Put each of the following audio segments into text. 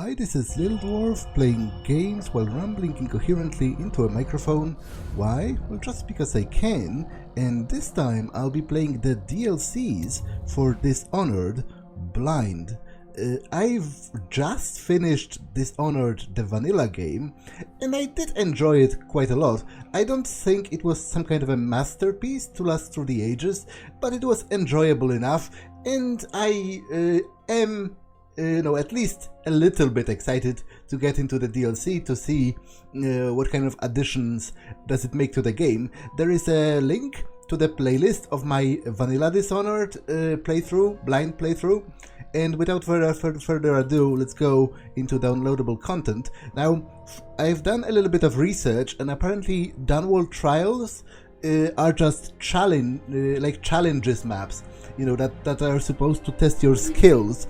Hi, this is Little Dwarf playing games while rambling incoherently into a microphone. Why? Well, just because I can, and this time I'll be playing the DLCs for Dishonored Blind. I've just finished Dishonored, the vanilla game, and I did enjoy it quite a lot. I don't think it was some kind of a masterpiece to last through the ages, but it was enjoyable enough, and I am at least a little bit excited to get into the DLC to see what kind of additions does it make to the game. There is a link to the playlist of my vanilla Dishonored blind playthrough, and without further ado, let's go into downloadable content. Now, I've done a little bit of research, and apparently Dunwall trials are just challenges maps, that are supposed to test your skills,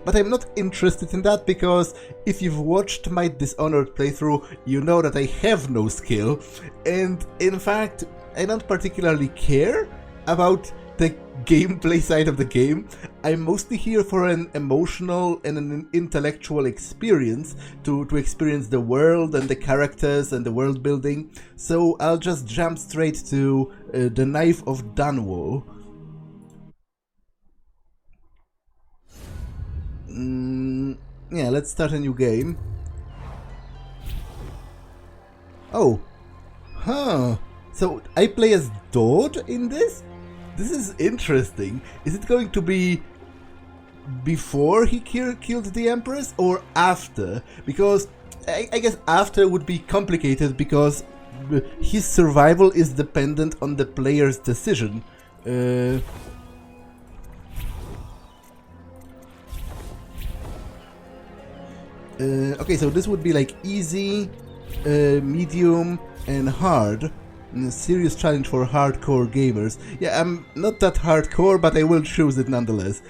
but I'm not interested in that, because if you've watched my Dishonored playthrough, you know that I have no skill, and in fact I don't particularly care about the gameplay side of the game. I'm mostly here for an emotional and an intellectual experience, to experience the world and the characters and the world building, so I'll just jump straight to the Knife of Dunwall. Yeah, let's start a new game. Oh, so I play as Dodd in this? This is interesting. Is it going to be before he killed the Empress or after? Because I guess after would be complicated, because his survival is dependent on the player's decision. Okay, so this would be like easy, medium, and hard. A serious challenge for hardcore gamers. Yeah, I'm not that hardcore, but I will choose it nonetheless.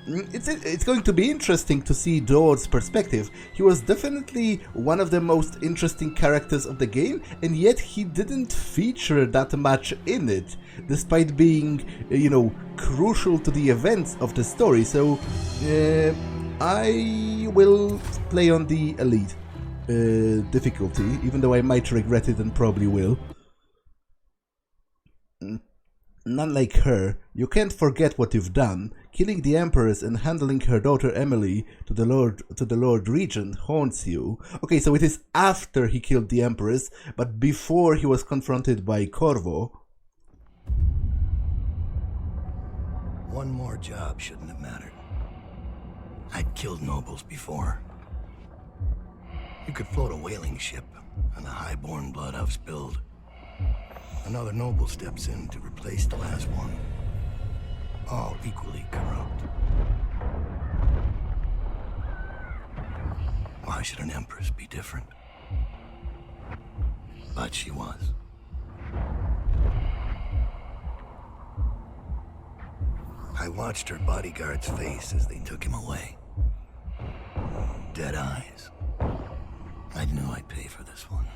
It's going to be interesting to see Dodd's perspective. He was definitely one of the most interesting characters of the game, and yet he didn't feature that much in it, despite being, crucial to the events of the story. So, I will play on the Elite difficulty, even though I might regret it and probably will. None like her. You can't forget what you've done. Killing the Empress and handling her daughter Emily to the Lord Regent haunts you. Okay, so it is after he killed the Empress, but before he was confronted by Corvo. One more job shouldn't have mattered. I'd killed nobles before. You could float a whaling ship, and the high-born blood I've spilled. Another noble steps in to replace the last one. All equally corrupt. Why should an empress be different? But she was. I watched her bodyguard's face as they took him away. Dead eyes. I knew I'd pay for this one.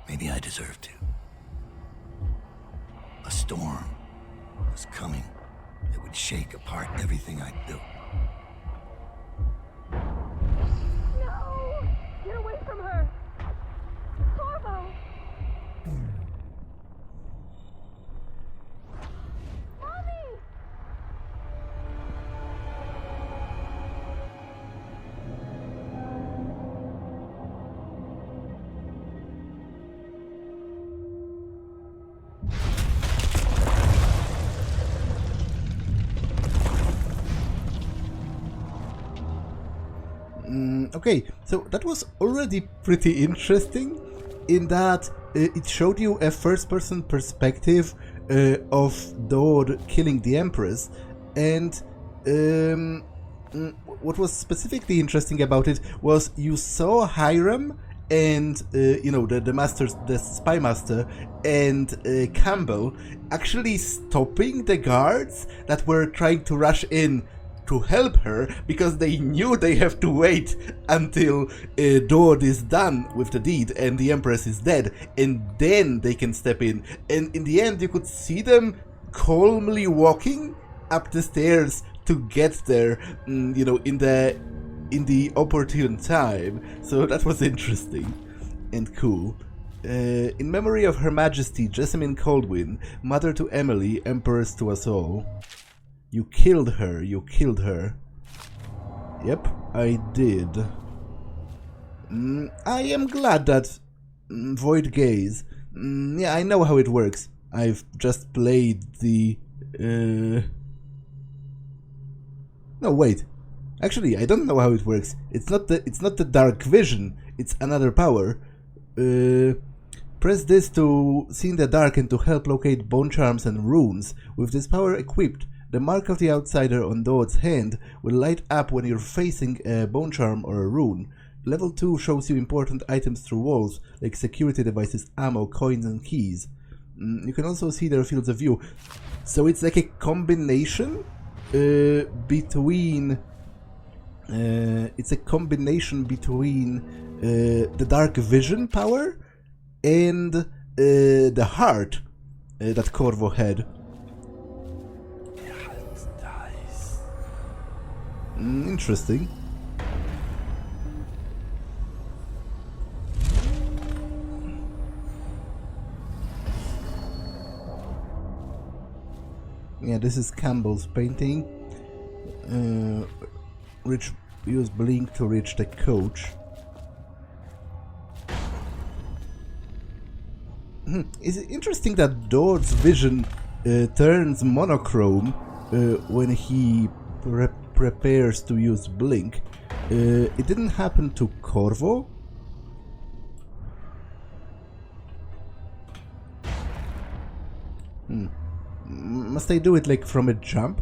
Maybe I deserved to. A storm was coming that would shake apart everything I'd built. No! Get away from her! Corvo! Mommy! Okay, so that was already pretty interesting, in that it showed you a first-person perspective of Dodd killing the Empress, and what was specifically interesting about it was you saw Hiram and the spy master and Campbell actually stopping the guards that were trying to rush in to help her, because they knew they have to wait until Dodd is done with the deed and the Empress is dead, and then they can step in. And in the end, you could see them calmly walking up the stairs to get there, in the in the opportune time, so that was interesting and cool. In memory of Her Majesty Jessamine Coldwin, mother to Emily, Empress to us all. You killed her, you killed her. Yep, I did. I am glad that Void Gaze. Yeah, I know how it works. I've just played the... No, wait. Actually, I don't know how it works. It's not the dark vision. It's another power. Press this to see in the dark and to help locate bone charms and runes. With this power equipped, the mark of the outsider on Dodd's hand will light up when you're facing a bone charm or a rune. Level 2 shows you important items through walls, like security devices, ammo, coins and keys. You can also see their fields of view. So it's like a combination between... it's a combination between the dark vision power and the heart that Corvo had. Interesting. Yeah, this is Campbell's painting. Use blink to reach the coach. Is it interesting that Dodd's vision turns monochrome when he prepares to use blink? It didn't happen to Corvo? Must I do it like from a jump?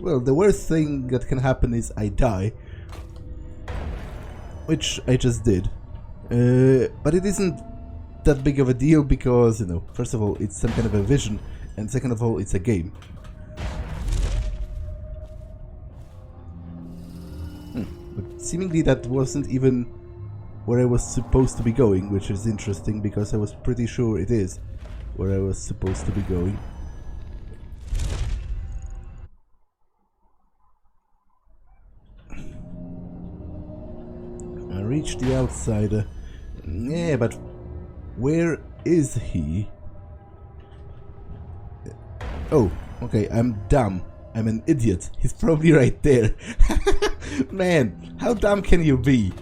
Well, the worst thing that can happen is I die. Which I just did. But it isn't that big of a deal because, you know, first of all, it's some kind of a vision, and second of all, it's a game. But seemingly that wasn't even where I was supposed to be going, which is interesting because I was pretty sure it is where I was supposed to be going. I reached the outsider. Yeah, but where is he? Oh, okay, I'm dumb. I'm an idiot. He's probably right there. Man, how dumb can you be?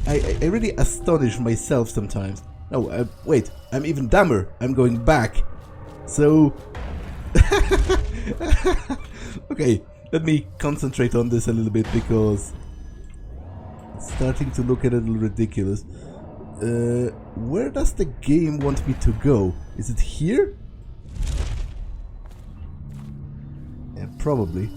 I really astonish myself sometimes. No, wait, I'm even dumber. I'm going back. So... Okay, let me concentrate on this a little bit because... it's starting to look a little ridiculous. Where does the game want me to go? Is it here? Yeah, probably.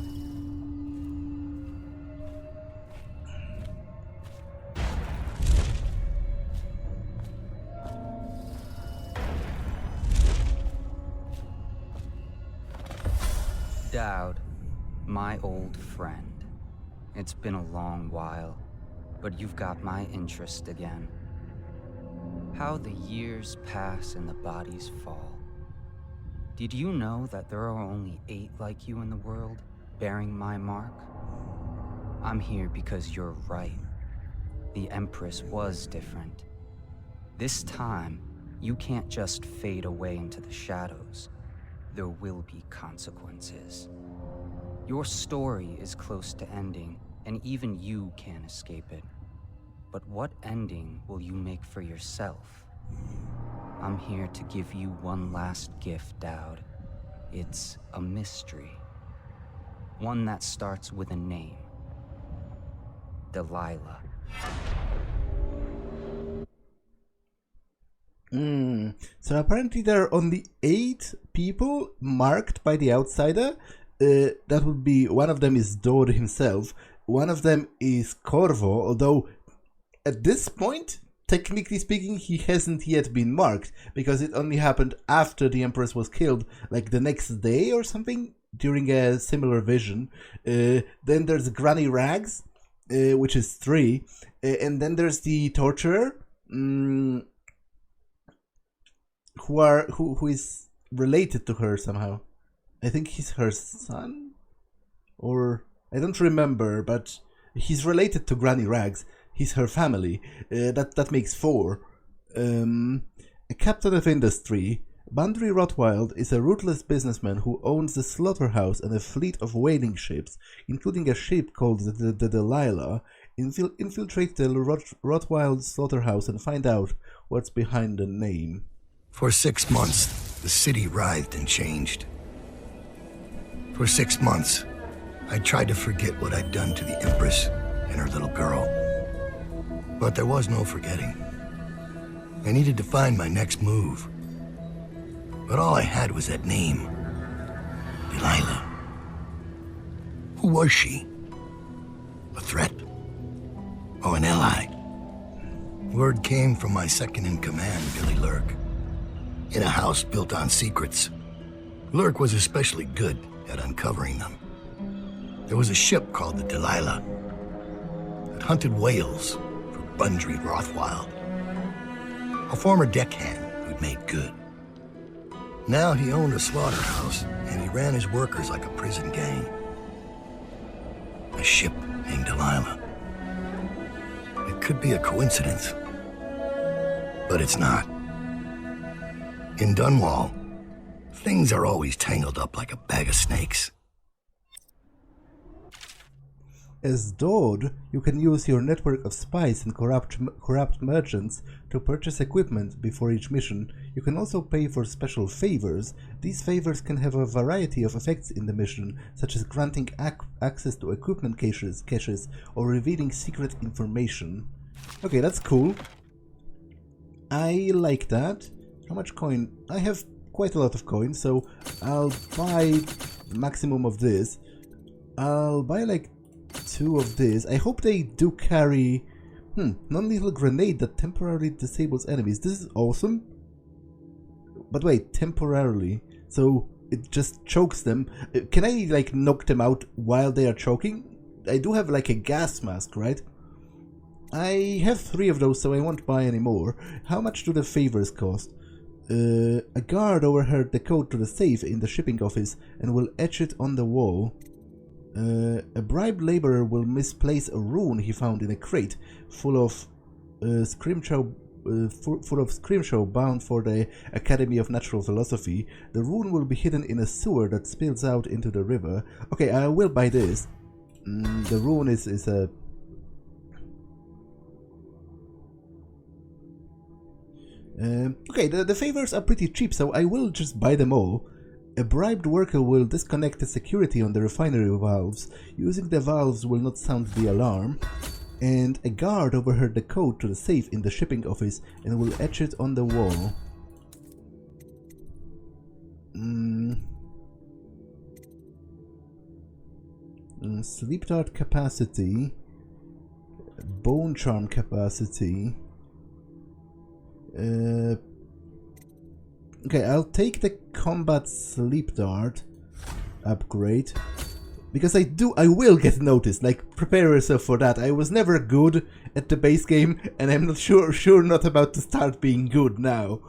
Dowd, my old friend. It's been a long while, but you've got my interest again. How the years pass and the bodies fall. Did you know that there are only 8 like you in the world, bearing my mark? I'm here because you're right. The Empress was different. This time, you can't just fade away into the shadows. There will be consequences. Your story is close to ending, and even you can't escape it. But what ending will you make for yourself? I'm here to give you one last gift, Dowd. It's a mystery. One that starts with a name. Delilah. So apparently there are only 8 people marked by the outsider. That would be, one of them is Dodd himself, one of them is Corvo, although at this point, technically speaking, he hasn't yet been marked, because it only happened after the Empress was killed, like the next day or something, during a similar vision. Then there's Granny Rags, which is 3, and then there's the Torturer, who is related to her somehow. I think he's her son? Or... I don't remember, but he's related to Granny Rags. He's her family. That makes 4. A captain of industry. Bandry Rothwild is a ruthless businessman who owns the slaughterhouse and a fleet of whaling ships, including a ship called the Delilah. Infiltrate the Rothwild slaughterhouse and find out what's behind the name. For 6 months, the city writhed and changed. For 6 months, I tried to forget what I'd done to the Empress and her little girl. But there was no forgetting. I needed to find my next move. But all I had was that name. Delilah. Who was she? A threat? Or an ally? Word came from my second-in-command, Billy Lurk. In a house built on secrets. Lurk was especially good at uncovering them. There was a ship called the Delilah that hunted whales for Bandry Rothwild. A former deckhand who'd made good. Now he owned a slaughterhouse, and he ran his workers like a prison gang. A ship named Delilah. It could be a coincidence, but it's not. In Dunwall, things are always tangled up like a bag of snakes. As Dodd, you can use your network of spies and corrupt merchants to purchase equipment before each mission. You can also pay for special favors. These favors can have a variety of effects in the mission, such as granting access to equipment caches or revealing secret information. Okay, that's cool. I like that. How much coin? I have quite a lot of coins, so I'll buy the maximum of this. I'll buy like 2 of this. I hope they do carry non-lethal grenade that temporarily disables enemies. This is awesome. But wait, temporarily. So it just chokes them. Can I like knock them out while they are choking? I do have like a gas mask, right? I have 3 of those, so I won't buy any more. How much do the favors cost? A guard overheard the code to the safe in the shipping office and will etch it on the wall. A bribed laborer will misplace a rune he found in a crate full of scrimshaw bound for the Academy of Natural Philosophy. The rune will be hidden in a sewer that spills out into the river. Okay, I will buy this. The rune is a... okay, the favors are pretty cheap, so I will just buy them all. A bribed worker will disconnect the security on the refinery valves. Using the valves will not sound the alarm. And a guard overheard the code to the safe in the shipping office and will etch it on the wall. Sleep dart capacity. Bone charm capacity. Okay, I'll take the combat sleep dart upgrade because I will get noticed. Like, prepare yourself for that. I was never good at the base game, and I'm not sure not about to start being good now.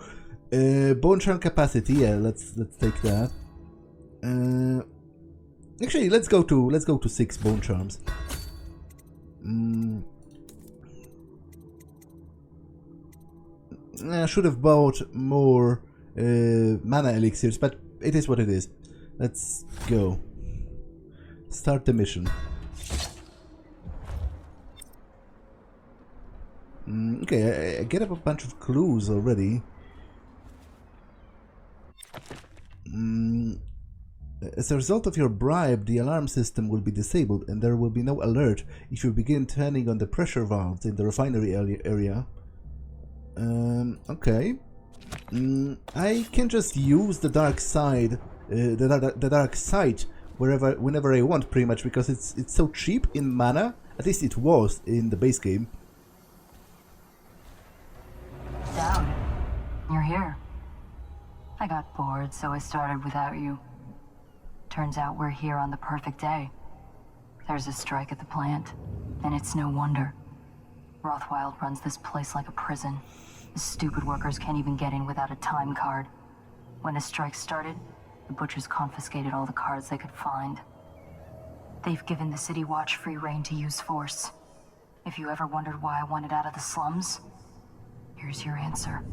Bone charm capacity, yeah, let's take that. Actually, let's go to 6 bone charms. I should have bought more mana elixirs, but it is what it is. Let's go. Start the mission. Okay, I get up a bunch of clues already. As a result of your bribe, the alarm system will be disabled and there will be no alert if you begin turning on the pressure valves in the refinery area. Okay. I can just use the dark side, the dark sight whenever I want, pretty much, because it's so cheap in mana. At least it was in the base game. Down. You're here. I got bored, so I started without you. Turns out we're here on the perfect day. There's a strike at the plant, and it's no wonder. Rothwild runs this place like a prison. The stupid workers can't even get in without a time card. When the strike started, The butchers confiscated all the cards they could find. They've given the City Watch free rein to use force. If you ever wondered why I wanted out of the slums, here's your answer.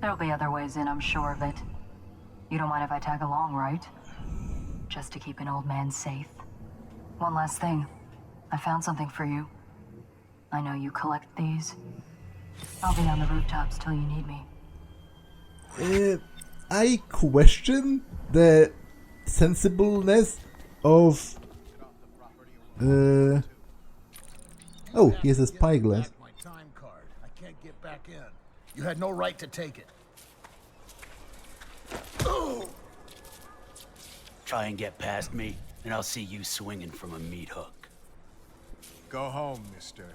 There'll be other ways in, I'm sure of it. You don't mind if I tag along, right? Just to keep an old man safe. One last thing. I found something for you. I know you collect these. I'll be on the rooftops till you need me. I question the sensibleness of... Oh, he has a spyglass. My time card. I can't get back in. You had no right to take it. Try and get past me, and I'll see you swinging from a meat hook. Go home, mister.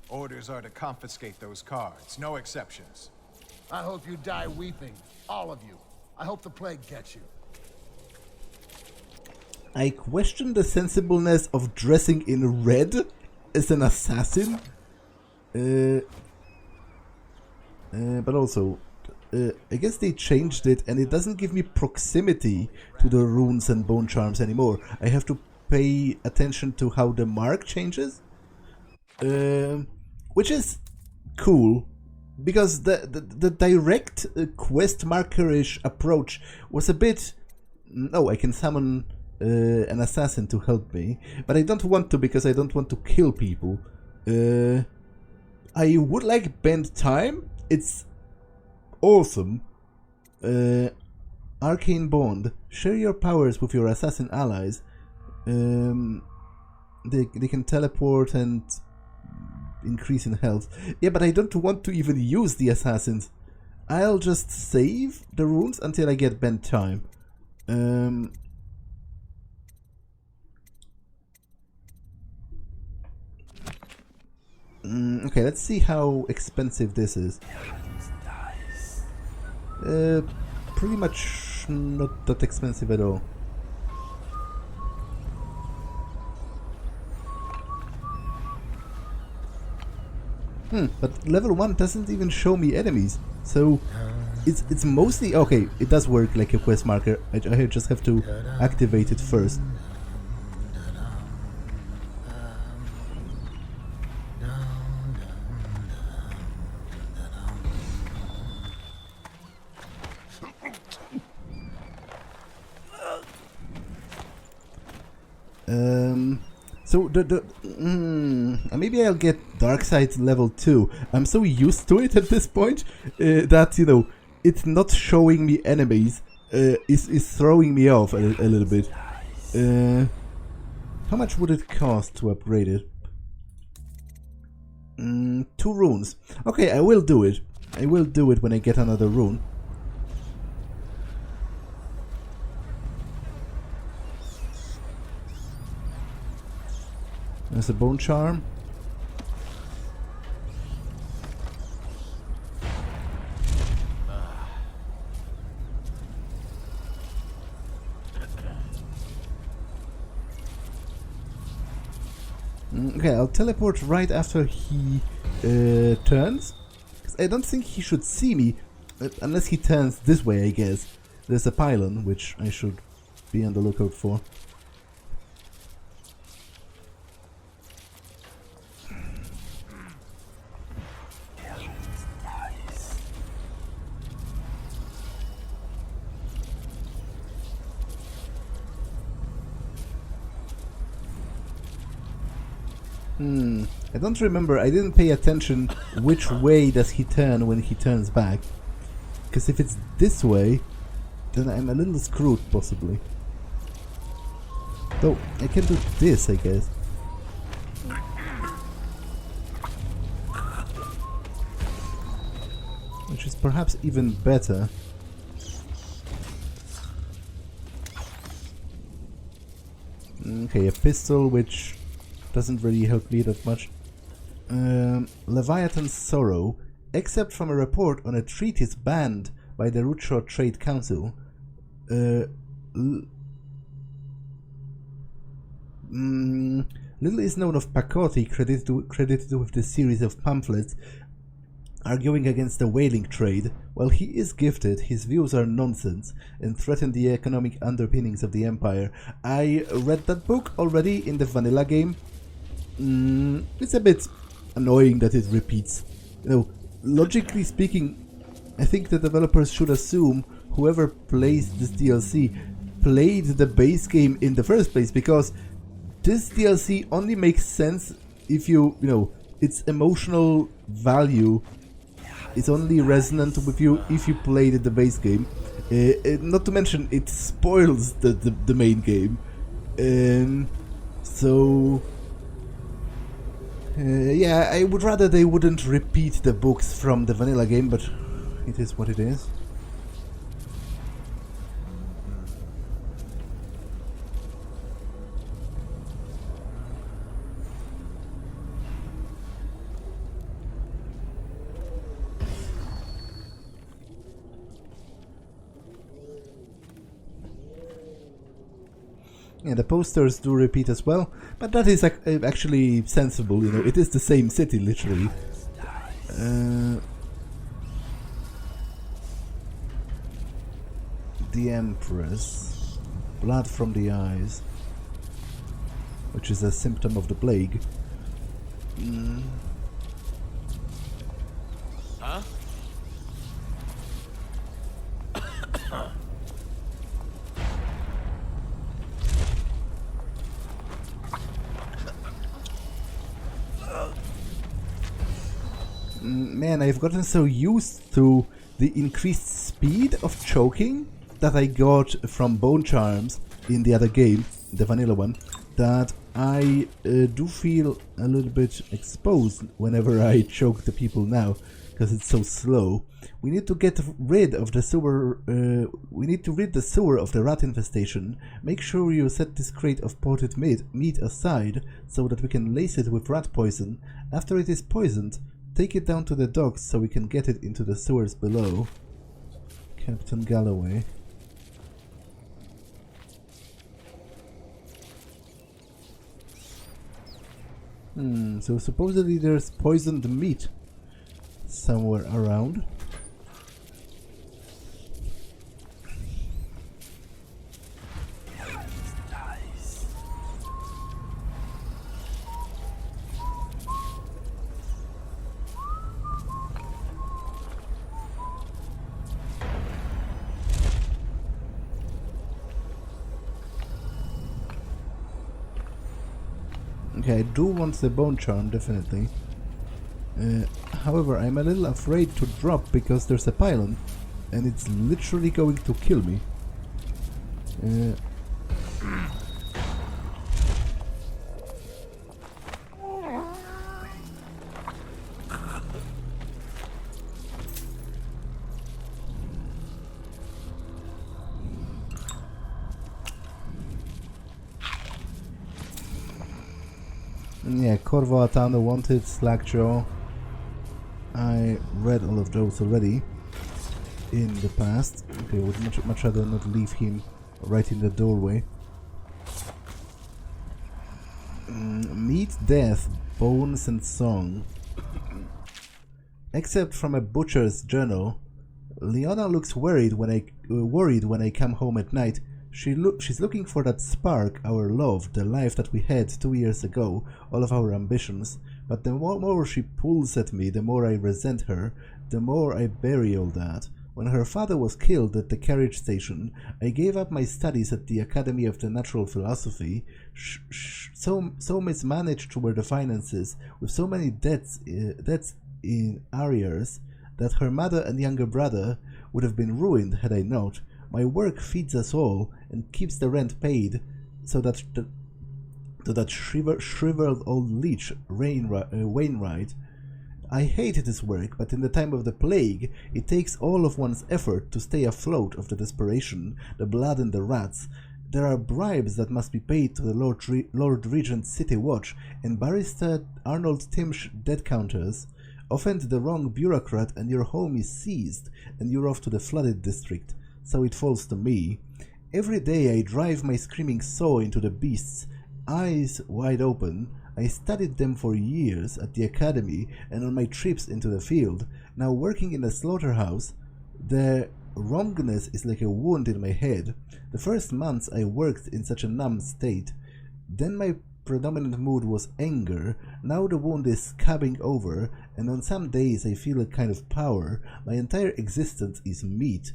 Orders are to confiscate those cards, no exceptions. I hope you die weeping. All of you. I hope the plague gets you. I question the sensibleness of dressing in red as an assassin. But also, I guess they changed it and it doesn't give me proximity to the runes and bone charms anymore. I have to pay attention to how the mark changes. Which is cool. Because the direct quest marker-ish approach was a bit... Oh, I can summon an assassin to help me. But I don't want to because I don't want to kill people. I would like bend time. It's awesome. Arcane Bond. Share your powers with your assassin allies. They can teleport and... increase in health. Yeah, but I don't want to even use the assassins. I'll just save the runes until I get bent time. Okay, let's see how expensive this is. Pretty much not that expensive at all. But level 1 doesn't even show me enemies, so it's mostly... Okay, it does work like a quest marker, I just have to activate it first. So maybe I'll get Darkside level 2. I'm so used to it at this point that, you know, it's not showing me enemies is throwing me off a little bit. How much would it cost to upgrade it? 2 runes. Okay, I will do it. I will do it when I get another rune. There's a bone charm. Okay, I'll teleport right after he turns. 'Cause I don't think he should see me unless he turns this way, I guess. There's a pylon, which I should be on the lookout for. I don't remember, I didn't pay attention which way does he turn when he turns back. Because if it's this way, then I'm a little screwed, possibly. Though, I can do this, I guess. Which is perhaps even better. Okay, a pistol, which doesn't really help me that much. Leviathan's Sorrow. Except from a report on a treatise banned by the Rootshore Trade Council. Little is known of Pakoti, credited with this series of pamphlets. arguing against the whaling trade. While he is gifted, his views are nonsense and threaten the economic underpinnings of the Empire. I read that book already in the vanilla game. It's a bit annoying that it repeats. You know, logically speaking, I think the developers should assume whoever plays this DLC played the base game in the first place, because this DLC only makes sense if you know, its emotional value is only resonant with you if you played the base game. Not to mention, it spoils the main game. So yeah, I would rather they wouldn't repeat the books from the vanilla game, but it is what it is. Yeah, the posters do repeat as well, but that is actually sensible, you know, it is the same city, literally. The Empress. Blood from the eyes. Which is a symptom of the plague. Huh? Man, I've gotten so used to the increased speed of choking that I got from bone charms in the other game, the vanilla one, that I do feel a little bit exposed whenever I choke the people now, because it's so slow. We need to get rid of the sewer, we need to rid the sewer of the rat infestation. Make sure you set this crate of potted meat aside so that we can lace it with rat poison. After it is poisoned, take it down to the docks so we can get it into the sewers below. Captain Galloway. So supposedly there's poisoned meat somewhere around. Okay, I do want the bone charm, definitely. However, I'm a little afraid to drop because there's a pylon and it's literally going to kill me. Yeah, Corvo Atano wanted, Slackjaw. I read all of those already in the past. Okay, I would much rather not leave him right in the doorway. Meat, death, bones and song. Except from a butcher's journal, Leona looks worried when I come home at night. She's looking for that spark, our love, the life that we had 2 years ago, all of our ambitions. But the more she pulls at me, the more I resent her, the more I bury all that. When her father was killed at the carriage station, I gave up my studies at the Academy of the Natural Philosophy. So mismanaged were the finances, with so many debts in arrears, that her mother and younger brother would have been ruined had I not. My work feeds us all and keeps the rent paid, so that that shriveled old leech, Wainwright. I hate this work, but in the time of the plague, it takes all of one's effort to stay afloat of the desperation, the blood and the rats. There are bribes that must be paid to the Lord Regent's City Watch and Barrister Arnold Timsh debt counters. Offend the wrong bureaucrat and your home is seized, and you're off to the flooded district. So it falls to me. Every day I drive my screaming saw into the beasts. Eyes wide open, I studied them for years at the academy and on my trips into the field. Now working in a slaughterhouse, the wrongness is like a wound in my head. The first months I worked in such a numb state. Then my predominant mood was anger. Now the wound is scabbing over, and on some days I feel a kind of power. My entire existence is meat.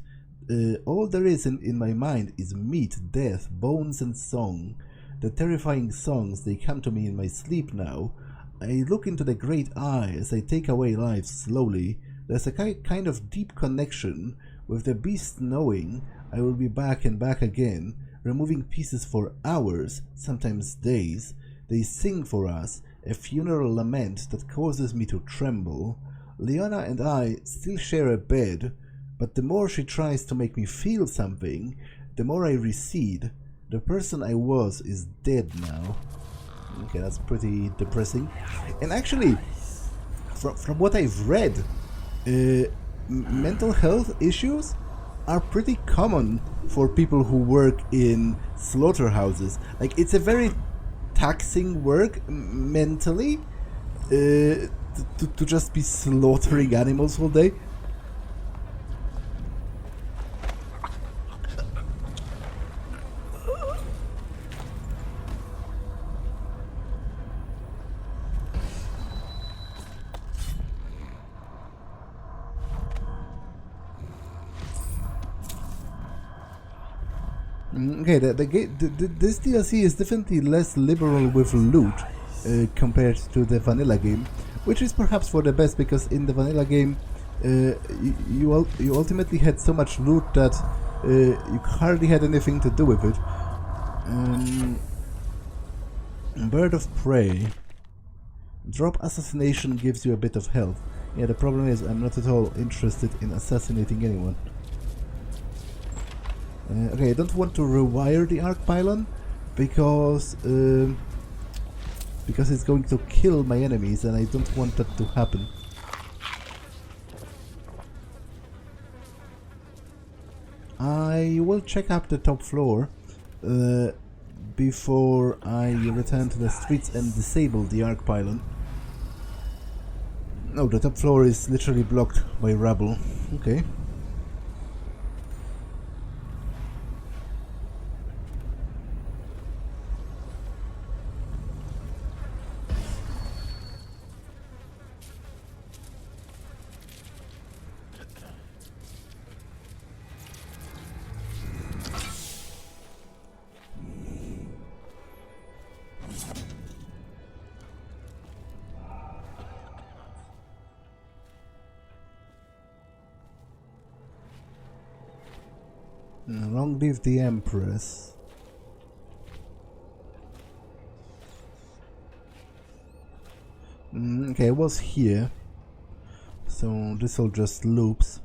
All there is in my mind is meat, death, bones and song. The terrifying songs, they come to me in my sleep now. I look into the great eye as I take away life slowly. There's a kind of deep connection with the beast knowing I will be back and back again, removing pieces for hours, sometimes days. They sing for us, a funeral lament that causes me to tremble. Leona and I still share a bed, but the more she tries to make me feel something, the more I recede. The person I was is dead now. Okay, that's pretty depressing. And actually, from what I've read, mental health issues are pretty common for people who work in slaughterhouses. Like, it's a very taxing work mentally to just be slaughtering animals all day. Okay, this DLC is definitely less liberal with loot compared to the vanilla game, which is perhaps for the best, because in the vanilla game you ultimately had so much loot that you hardly had anything to do with it. Bird of Prey. Drop assassination gives you a bit of health. Yeah, the problem is I'm not at all interested in assassinating anyone. Okay, I don't want to rewire the arc pylon because it's going to kill my enemies, and I don't want that to happen. I will check up the top floor before I return to the streets and disable the arc pylon. No, the top floor is literally blocked by rubble. Okay. Long live the Empress. Okay, I was here, so this all just loops.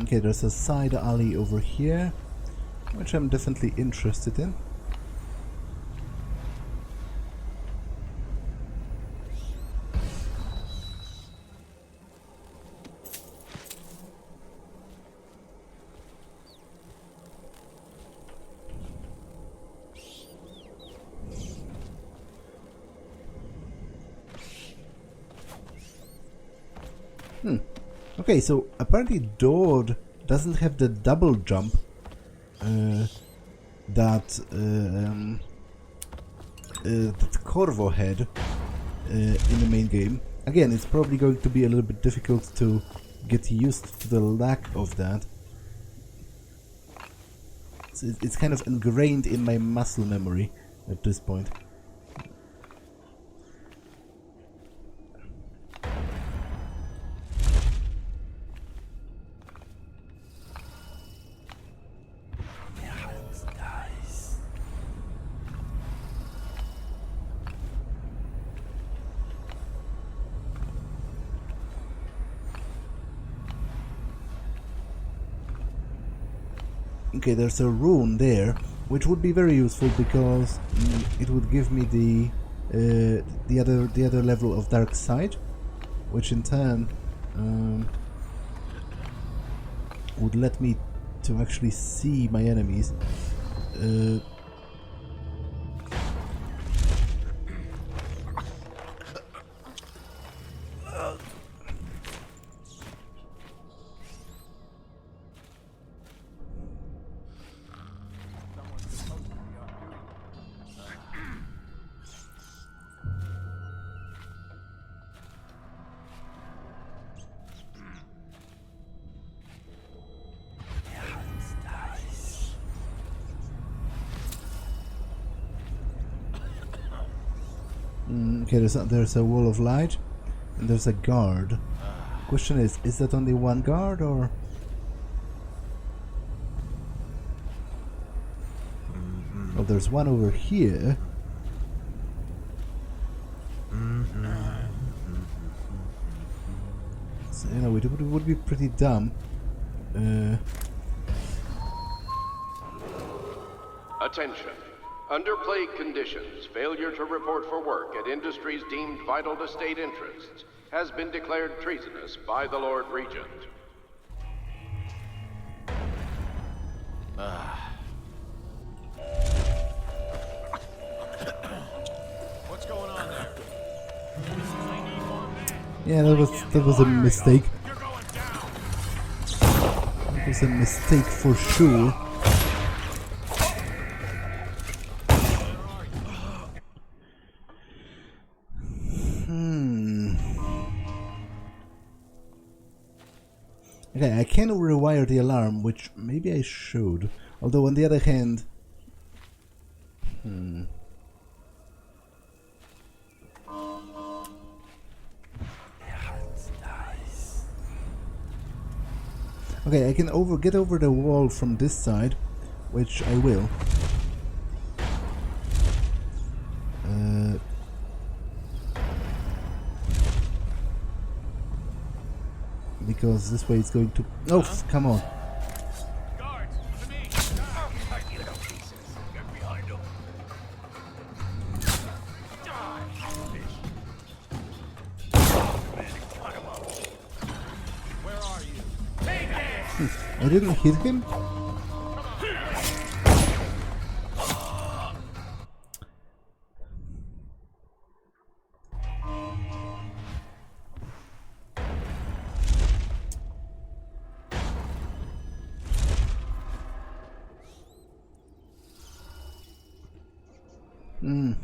Okay, there's a side alley over here, which I'm definitely interested in. Okay, so apparently Dord doesn't have the double jump that Corvo had in the main game. Again, it's probably going to be a little bit difficult to get used to the lack of that. It's kind of ingrained in my muscle memory at this point. Okay, there's a rune there, which would be very useful because it would give me the other level of dark side, which in turn would let me to actually see my enemies. Okay, there's a wall of light, and there's a guard. Question is that only one guard, or? Oh, there's one over here. So, you know, it would be pretty dumb. Attention. Under plague conditions, failure to report for work at industries deemed vital to state interests has been declared treasonous by the Lord Regent. What's going on there? Yeah, that was a mistake. That was a mistake for sure. Okay, I can rewire the alarm, which maybe I should. Although on the other hand... Okay, I can get over the wall from this side, which I will. Because this way it's going to... Oh, come on. Guards, to me. Get behind him. Where are you? Take it! I didn't hit him?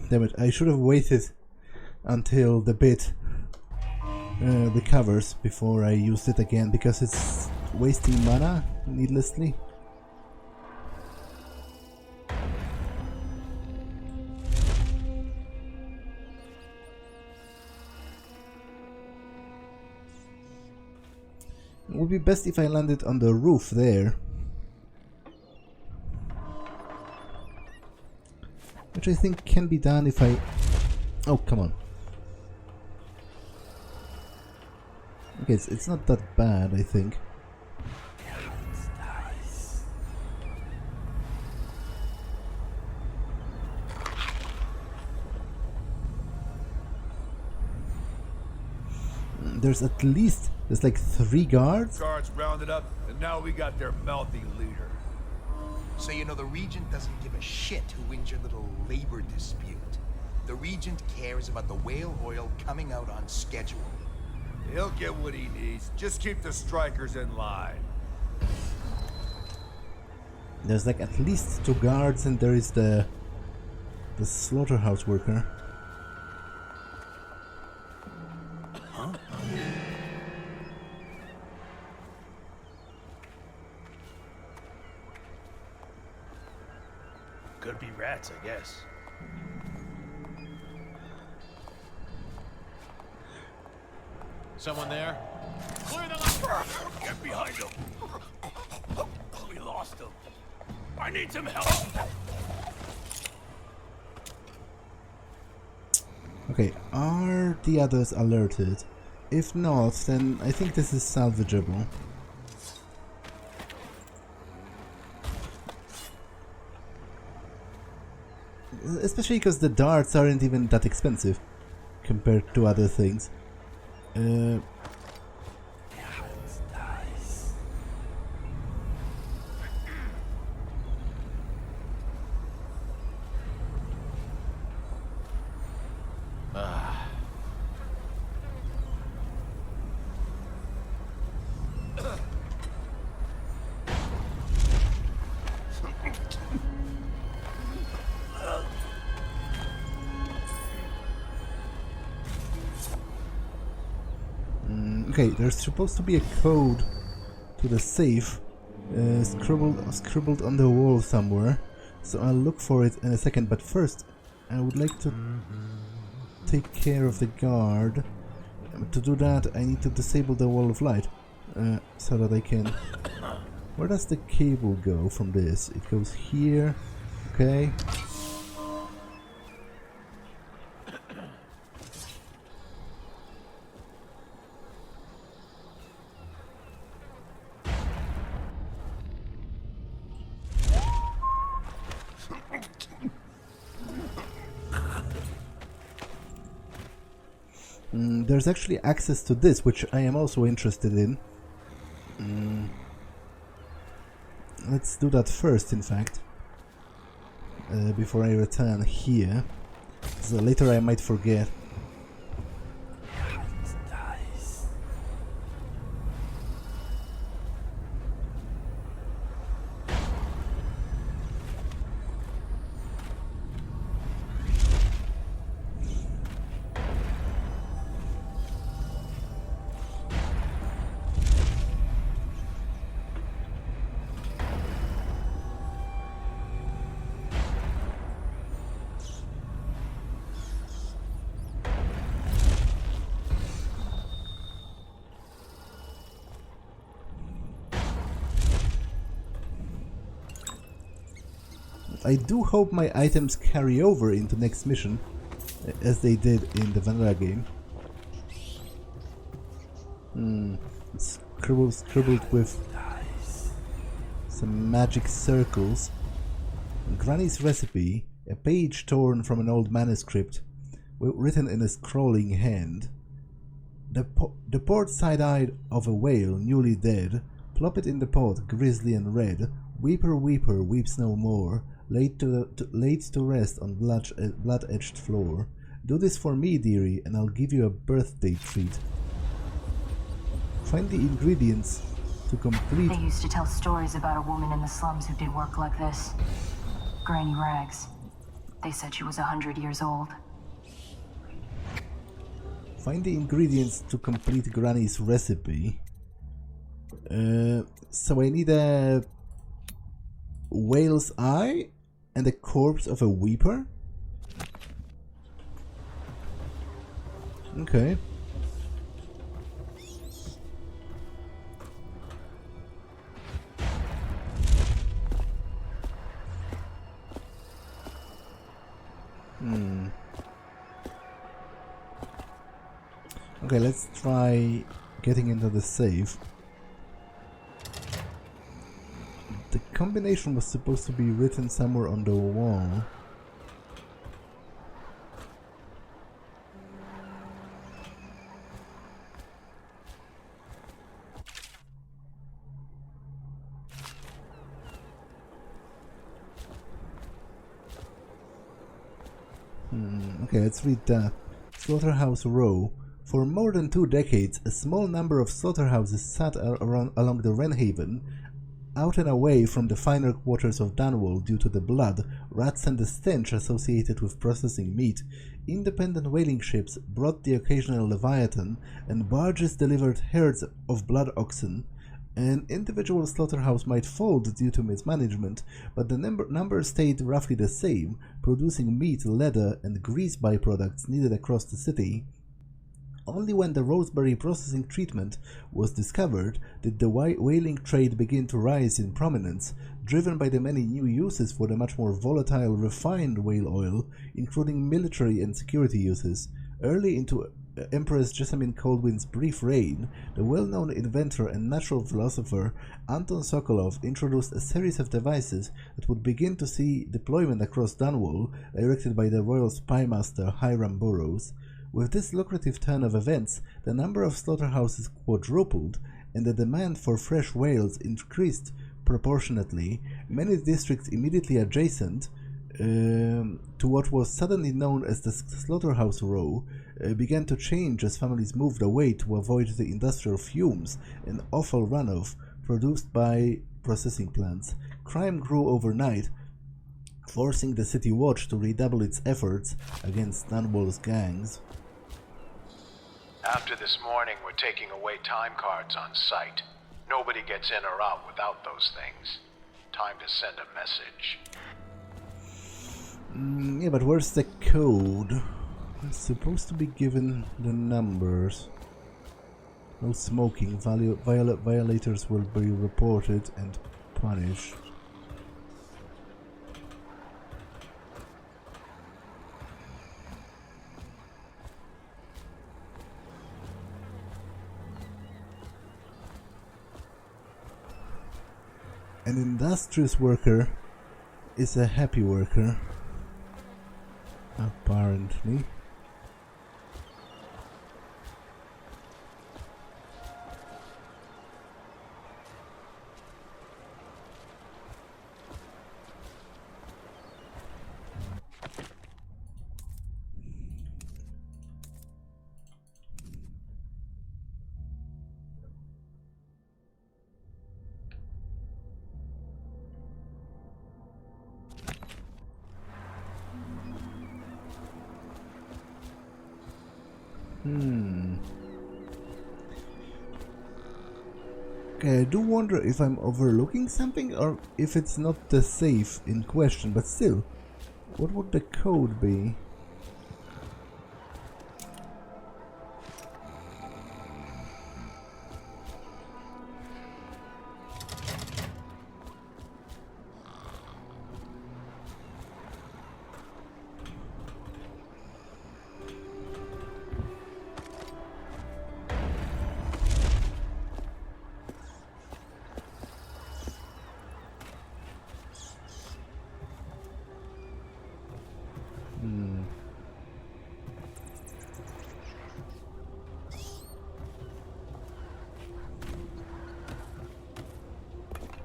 Damn it, I should have waited until the bit recovers before I used it again, because it's wasting mana needlessly. It would be best if I landed on the roof there. Which I think can be done if I... Oh, come on. Okay, it's not that bad, I think. There's like 3 guards. Guards rounded up, and now we got their mouthy leader. So you know the Regent doesn't give a shit who wins your little labor dispute. The Regent cares about the whale oil coming out on schedule. He'll get what he needs. Just keep the strikers in line. There's like at least 2 guards, and there is the slaughterhouse worker. Could be rats, I guess. Someone there? Clear them up! Get behind them! We lost them. I need some help! Okay, are the others alerted? If not, then I think this is salvageable. Especially because the darts aren't even that expensive compared to other things. Okay, there's supposed to be a code to the safe scribbled on the wall somewhere, so I'll look for it in a second, but first I would like to take care of the guard. To do that I need to disable the wall of light, so that I can... Where does the cable go from this? It goes here, okay. There's actually access to this, which I am also interested in. Let's do that first, in fact, before I return here, so later I might forget. I do hope my items carry over into next mission, as they did in the vanilla game. It's scribbled with some magic circles. Granny's recipe, a page torn from an old manuscript, written in a scrawling hand. The port side-eye of a whale newly dead, plop it in the pot, grisly and red. Weeper, weeper, weeps no more. Laid to rest on blood-edged floor. Do this for me, dearie, and I'll give you a birthday treat. Find the ingredients to complete... They used to tell stories about a woman in the slums who did work like this. Granny Rags. They said she was 100 years old. Find the ingredients to complete Granny's recipe. So I need a whale's eye and the corpse of a weeper? Okay. Okay, let's try getting into the safe. The combination was supposed to be written somewhere on the wall. Okay, let's read that. Slaughterhouse Row. For more than 2 decades, a small number of slaughterhouses sat along the Wrenhaven, out and away from the finer quarters of Dunwall due to the blood, rats and the stench associated with processing meat. Independent whaling ships brought the occasional leviathan, and barges delivered herds of blood oxen. An individual slaughterhouse might fold due to mismanagement, but the number stayed roughly the same, producing meat, leather, and grease byproducts needed across the city. Only when the roseberry processing treatment was discovered did the whaling trade begin to rise in prominence, driven by the many new uses for the much more volatile refined whale oil, including military and security uses. Early into Empress Jessamine Coldwind's brief reign, the well-known inventor and natural philosopher Anton Sokolov introduced a series of devices that would begin to see deployment across Dunwall, directed by the royal spymaster Hiram Burroughs. With this lucrative turn of events, the number of slaughterhouses quadrupled, and the demand for fresh whales increased proportionately. Many districts immediately adjacent to what was suddenly known as the Slaughterhouse Row began to change as families moved away to avoid the industrial fumes and awful runoff produced by processing plants. Crime grew overnight, forcing the City Watch to redouble its efforts against Dunwall's gangs. After this morning, we're taking away time cards on site. Nobody gets in or out without those things. Time to send a message. Yeah, but where's the code? It's supposed to be given the numbers. No smoking. Violators will be reported and punished. An industrious worker is a happy worker. Apparently. Okay, I do wonder if I'm overlooking something or if it's not the safe in question, but still, what would the code be?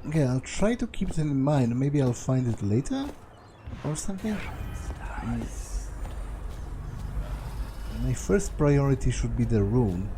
Okay, I'll try to keep it in mind. Maybe I'll find it later or something. My first priority should be the rune.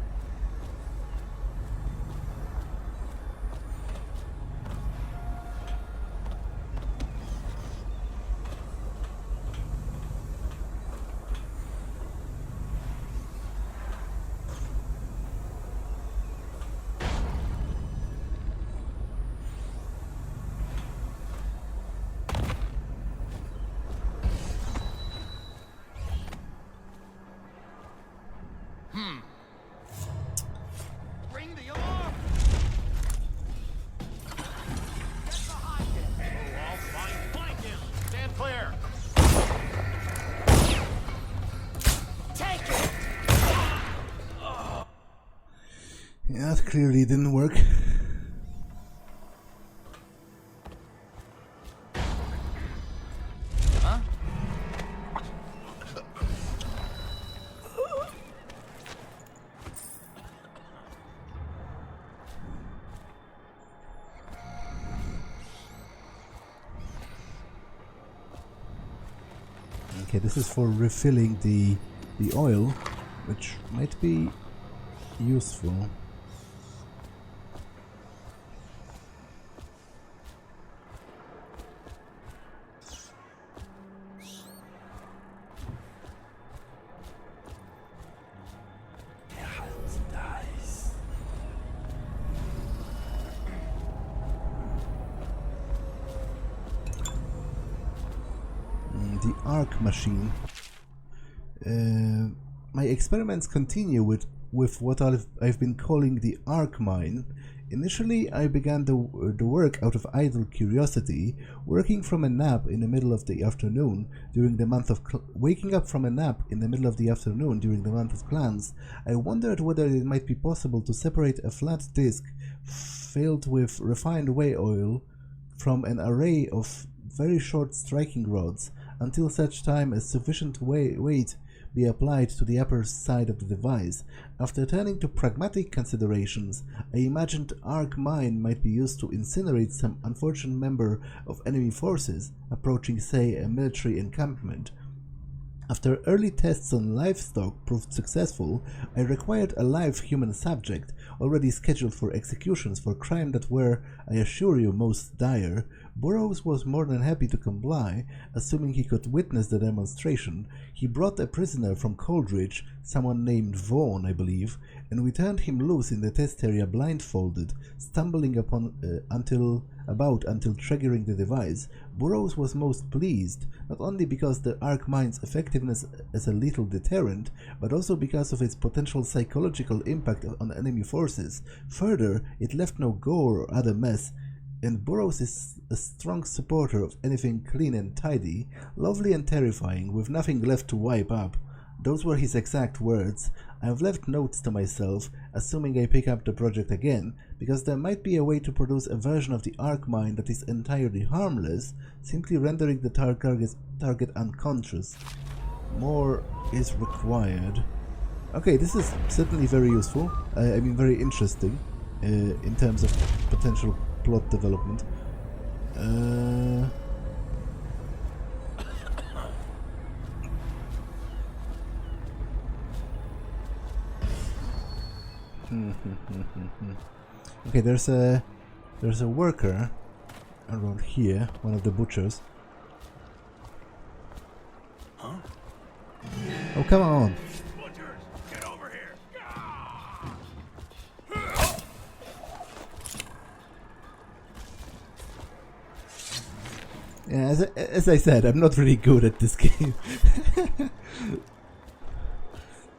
Yeah, that clearly didn't work. Huh? Okay, this is for refilling the oil, which might be useful. The Arc machine. My experiments continue with with what I've been calling the Arc Mine. Initially, I began the work out of idle curiosity, waking up from a nap in the middle of the afternoon during the month of clans. I wondered whether it might be possible to separate a flat disk filled with refined whale oil from an array of very short striking rods until such time as sufficient weight be applied to the upper side of the device. After turning to pragmatic considerations, I imagined Arc Mine might be used to incinerate some unfortunate member of enemy forces approaching, say, a military encampment. After early tests on livestock proved successful, I required a live human subject, already scheduled for executions for crime that were, I assure you, most dire. Burroughs was more than happy to comply, assuming he could witness the demonstration. He brought a prisoner from Coldridge, someone named Vaughn, I believe, and we turned him loose in the test area blindfolded, stumbling upon until triggering the device. Burroughs was most pleased, not only because the Arc Mine's effectiveness as a lethal deterrent, but also because of its potential psychological impact on enemy forces. Further, it left no gore or other mess, and Burroughs is a strong supporter of anything clean and tidy, lovely and terrifying, with nothing left to wipe up. Those were his exact words. I've left notes to myself, assuming I pick up the project again, because there might be a way to produce a version of the Arc Mine that is entirely harmless, simply rendering the target unconscious. More is required. Okay, this is certainly very useful, I mean very interesting, in terms of potential plot development. Okay, there's a worker around here, one of the butchers. Huh? Oh, come on! Butchers, get over here! Yeah, as I said, I'm not really good at this game.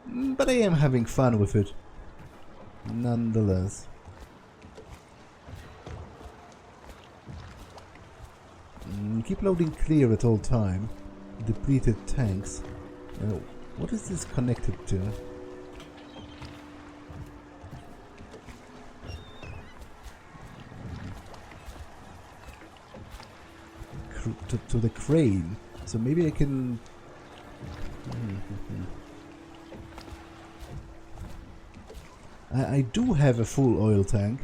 But I am having fun with it, nonetheless. Keep loading clear at all time. Depleted tanks. What is this connected to? To the crane. So maybe I can... I do have a full oil tank.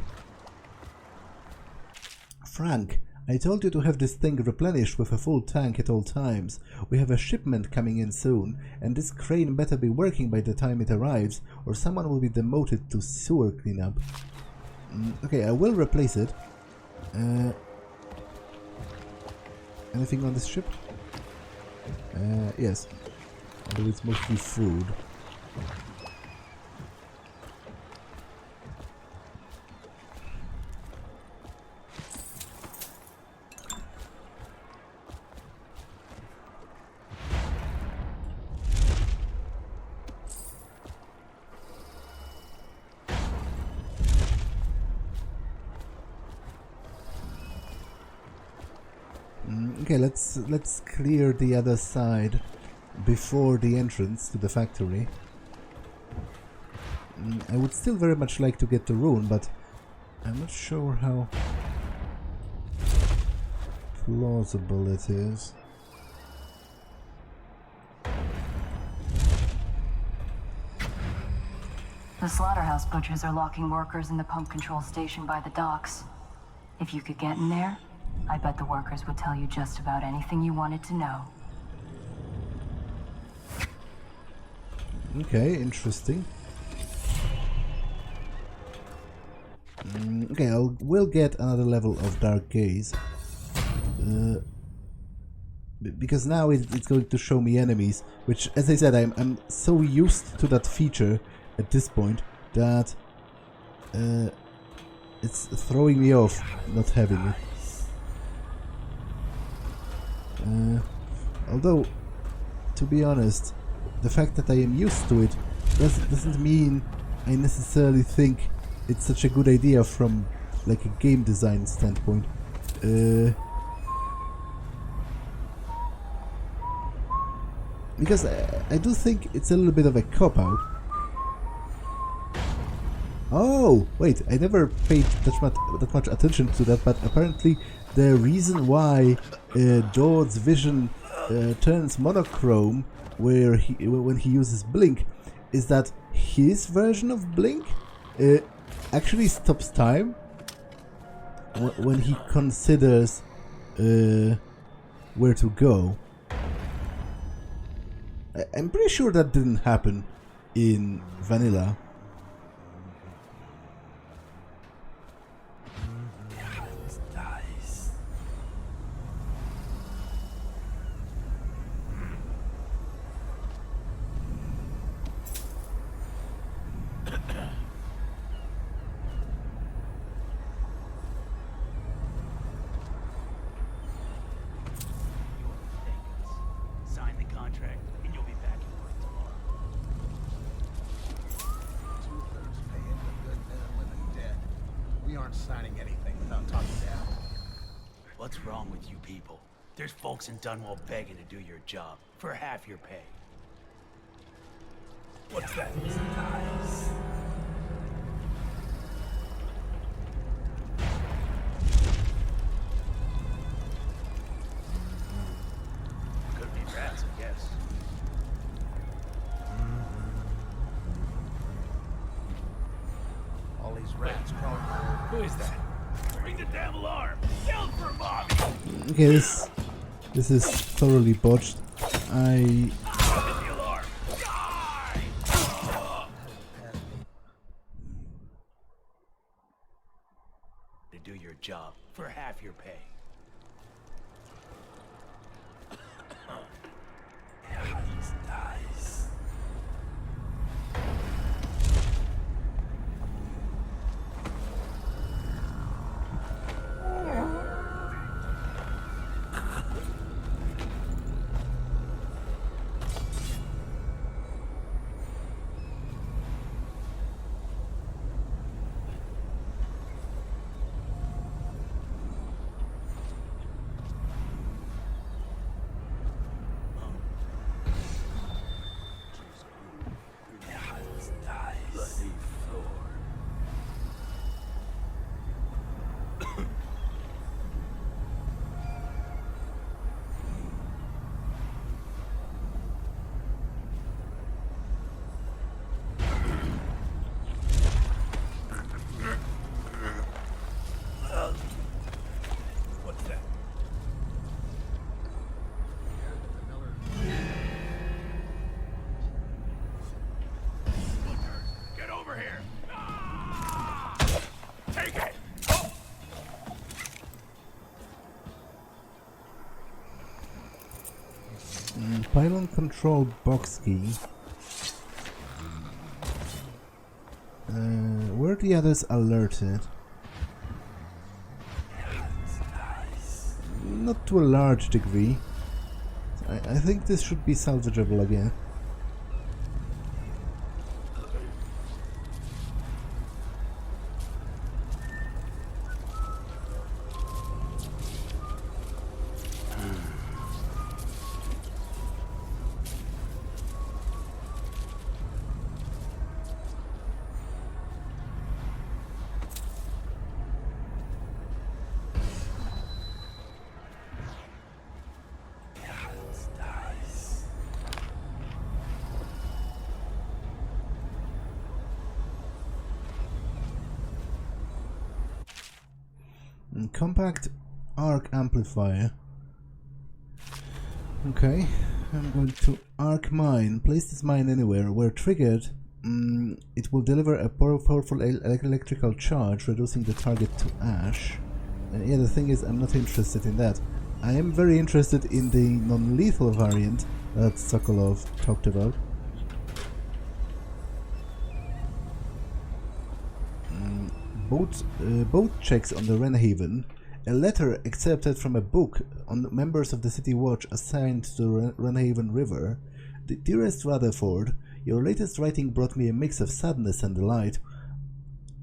Frank, I told you to have this thing replenished with a full tank at all times. We have a shipment coming in soon, and this crane better be working by the time it arrives, or someone will be demoted to sewer cleanup. Okay, I will replace it. Anything on this ship? Yes. But it's mostly food. Okay, let's clear the other side before the entrance to the factory. I would still very much like to get the rune, but I'm not sure how plausible it is. The slaughterhouse butchers are locking workers in the pump control station by the docks. If you could get in there, I bet the workers would tell you just about anything you wanted to know. Okay, interesting. Okay, we'll get another level of Dark Gaze. Because now it's going to show me enemies, which, as I said, I'm so used to that feature at this point that it's throwing me off not having it. Although, to be honest, the fact that I am used to it doesn't mean I necessarily think it's such a good idea from like a game design standpoint. Because I do think it's a little bit of a cop-out. Oh, wait, I never paid that much attention to that, but apparently the reason why Dodd's vision turns monochrome when he uses blink is that his version of blink actually stops time when he considers where to go. I'm pretty sure that didn't happen in vanilla. What's wrong with you people? There's folks in Dunwall begging to do your job for half your pay. What's that? Could be rats, I guess. All these rats crawling. Who is that? Ring the damn alarm! Yell for Bobby! Okay, this is thoroughly botched. I... The alarm! To do your job for half your pay. Pylon control box key. Were the others alerted? Not to a large degree. I think this should be salvageable again. Compact arc amplifier. Okay, I'm going to arc mine. Place this mine anywhere. Where triggered, it will deliver a powerful electrical charge, reducing the target to ash. And yeah, the thing is, I'm not interested in that. I am very interested in the non-lethal variant that Sokolov talked about. Boat checks on the Renhaven. A letter accepted from a book on members of the City Watch assigned to the Renhaven River. Dearest Rutherford, Your latest writing brought me a mix of sadness and delight.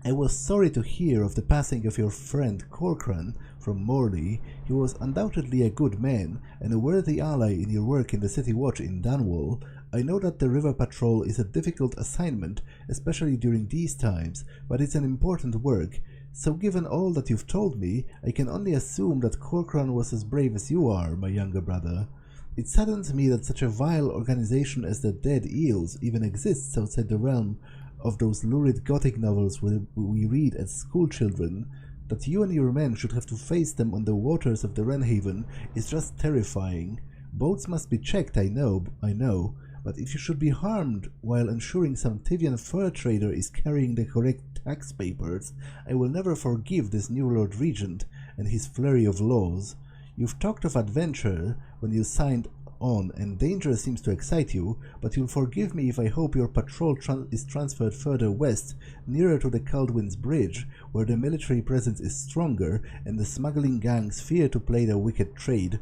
I was sorry to hear of the passing of your friend Corcoran from Morley. He was undoubtedly a good man and a worthy ally in your work in the City Watch in Dunwall. I know that the river patrol is a difficult assignment, especially during these times, but it's an important work. So given all that you've told me, I can only assume that Corcoran was as brave as you are, my younger brother. It saddens me that such a vile organization as the Dead Eels even exists outside the realm of those lurid gothic novels we read as schoolchildren. That you and your men should have to face them on the waters of the Wrenhaven is just terrifying. Boats must be checked, I know, but if you should be harmed while ensuring some Tivian fur trader is carrying the correct tax papers, I will never forgive this new Lord Regent and his flurry of laws. You've talked of adventure when you signed on, and danger seems to excite you, but you'll forgive me if I hope your patrol is transferred further west, nearer to the Caldwin's Bridge, where the military presence is stronger and the smuggling gangs fear to play their wicked trade.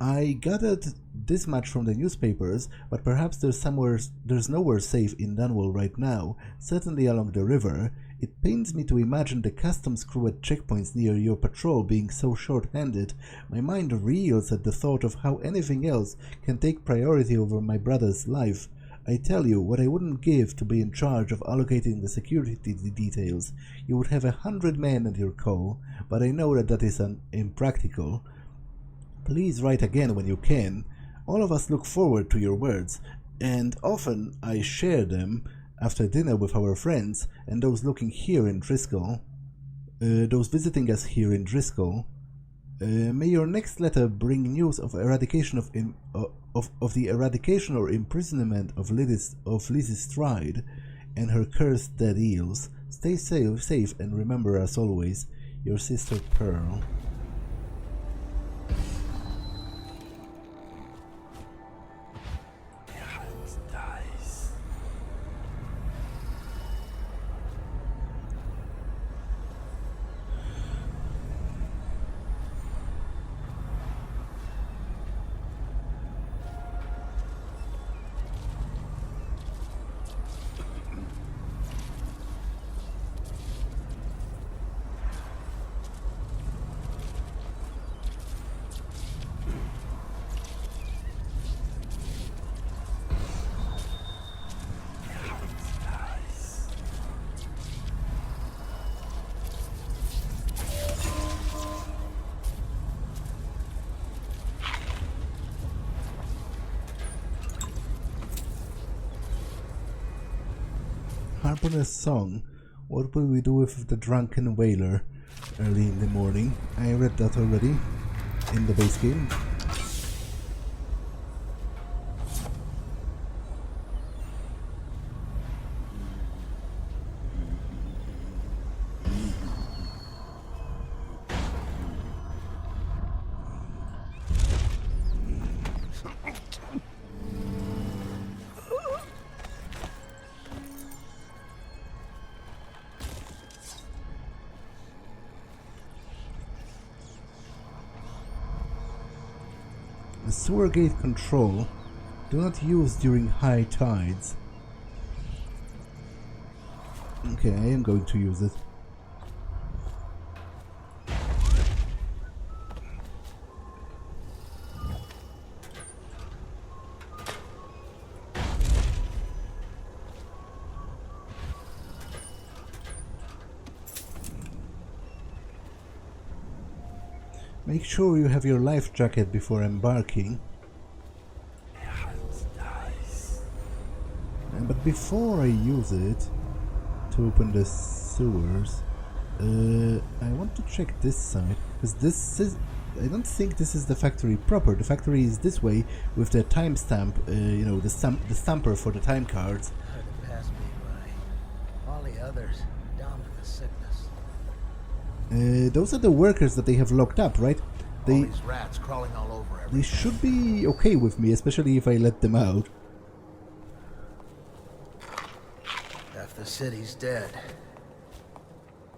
I gathered this much from the newspapers, but perhaps there's nowhere safe in Dunwall right now, certainly along the river. It pains me to imagine the customs crew at checkpoints near your patrol being so short-handed. My mind reels at the thought of how anything else can take priority over my brother's life. I tell you, what I wouldn't give to be in charge of allocating the security details. You would have 100 men at your call, but I know that is impractical. Please write again when you can. All of us look forward to your words, and often I share them after dinner with our friends and those looking here in Driscoll, those visiting us here in Driscoll. May your next letter bring news of eradication of the eradication or imprisonment of Lizzie Stride and her cursed dead eels. Stay safe and remember as always, your sister Pearl. Harponer's Song. What will we do with the drunken whaler early in the morning? I read that already in the base game. The sewer gate control. Do not use during high tides. Okay, I am going to use it. Make sure you have your life jacket before embarking. But before I use it to open the sewers, I want to check this side, because this is... I don't think this is the factory proper. The factory is this way with the timestamp, you know, the stamper for the time cards. Pass me by. All the others down with the sickness. Those are the workers that they have locked up, right? All these rats crawling all over everything. They should be okay with me, especially if I let them out. Half the city's dead.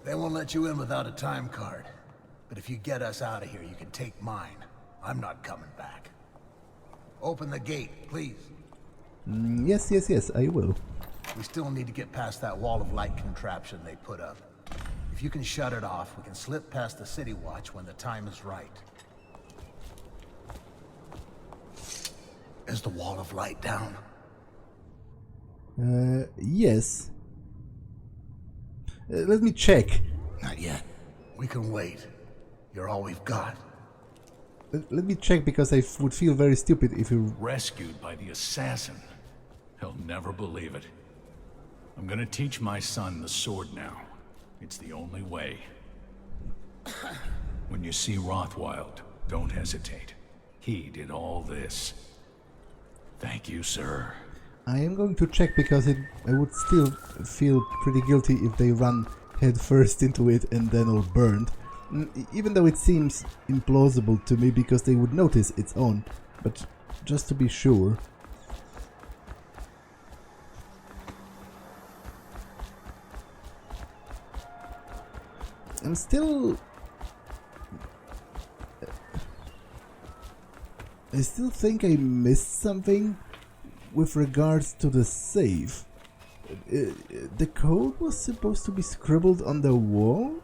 They won't let you in without a time card. But if you get us out of here, you can take mine. I'm not coming back. Open the gate, please. Yes, I will. We still need to get past that wall of light contraption they put up. If you can shut it off, we can slip past the city watch when the time is right. Is the wall of light down? Yes. Let me check. Not yet. We can wait. You're all we've got. Let me check, because I would feel very stupid if you... Rescued by the assassin. He'll never believe it. I'm gonna teach my son the sword now. It's the only way. When you see Rothwild, don't hesitate. He did all this. Thank you, sir. I am going to check, because I would still feel pretty guilty if they run head first into it and then all burned. Even though it seems implausible to me, because they would notice it's on, but just to be sure. I'm still... I still think I missed something with regards to the save. The code was supposed to be scribbled on the wall?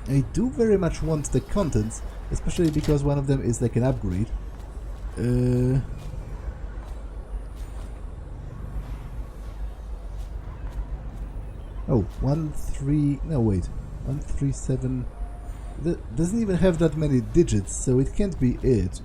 I do very much want the contents, especially because one of them is like an upgrade. Oh, 137... doesn't even have that many digits, so it can't be it.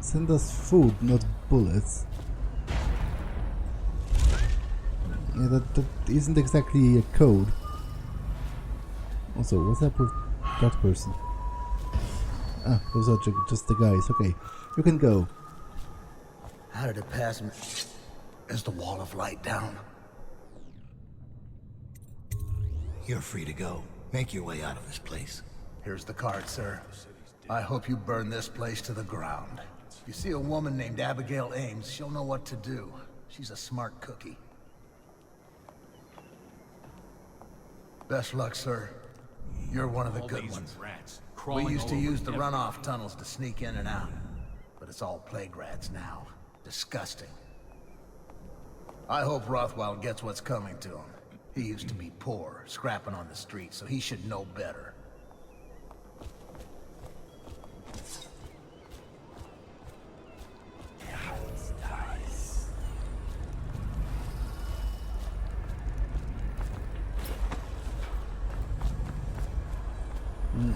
Send us food, not bullets. Yeah, that isn't exactly a code. Also, what's up with that person? Ah, those are just the guys. Okay, you can go. How did it pass me? Is the wall of light down? You're free to go. Make your way out of this place. Here's the card, sir. I hope you burn this place to the ground. You see a woman named Abigail Ames, she'll know what to do. She's a smart cookie. Best luck, sir. You're one of the good ones. We used to use the runoff tunnels to sneak in and out, but it's all plague rats now. Disgusting. I hope Rothwild gets what's coming to him. He used to be poor, scrapping on the streets, so he should know better.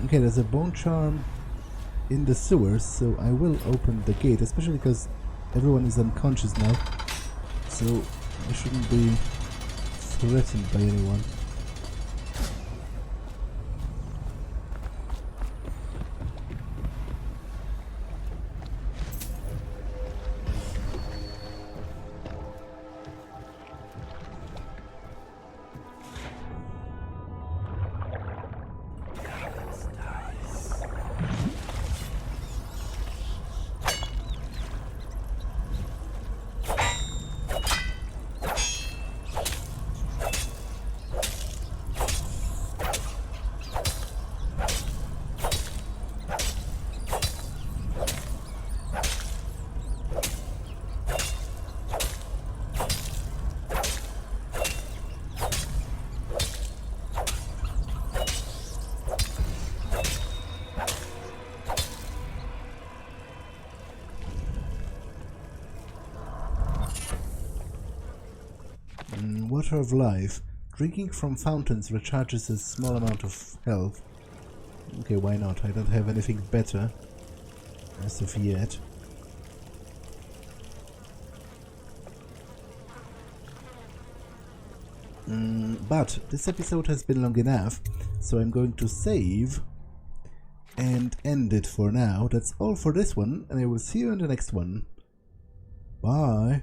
Okay, there's a bone charm in the sewers, so I will open the gate, especially because everyone is unconscious now, so I shouldn't be threatened by anyone. Water of life. Drinking from fountains recharges a small amount of health. Okay, why not? I don't have anything better as of yet. But this episode has been long enough, so I'm going to save and end it for now. That's all for this one, and I will see you in the next one. Bye!